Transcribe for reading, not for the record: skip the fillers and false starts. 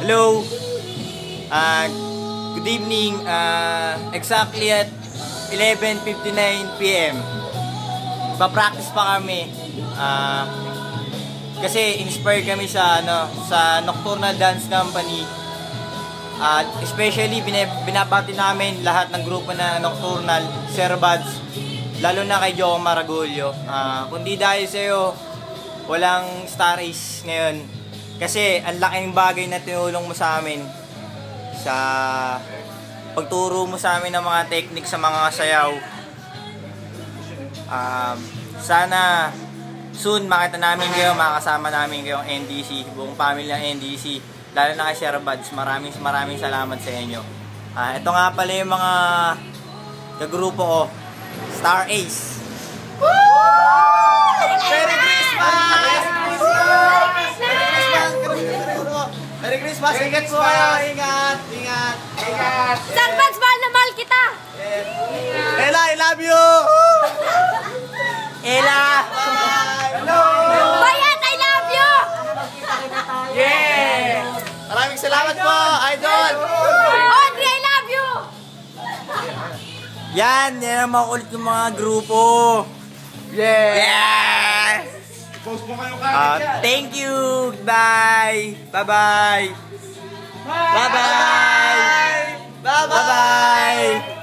Hello. Good evening. Exactly at 11:59 PM. Pa-practice pa kami. Kasi inspired kami sa sa Nocturnal Dance Company. Especially binabati namin lahat ng grupo na Nocturnal, Sir Buds, lalo na kay Joe Maragulyo. Kundi dahil sa'yo, walang Star Ace ngayon. Kasi ang laking bagay na tinulong mo sa amin sa pagturo mo sa amin ng mga technique sa mga sayaw. Sana soon makita namin kayo, makakasama namin kayo ang NDC, buong pamilya ng NDC, lalo na kay Sir Buds. Maraming salamat sa inyo. Ito nga pala yung mga kagrupo ko, Star Ace. Woo! Merry Christmas! Merry Christmas! Ingat po kayo! Ingat! Sir Buds, mahal na mahal kita! Ella, I love you! Ella! Hello! Bayat, I love you! Yeah! Maraming salamat po, Idol! Audrey, I love you! Yan ang mga ulit ng mga grupo. Yeah! Post mo kayo kagad. Thank you! Bye! Bye-bye! Bye-bye! Bye-bye!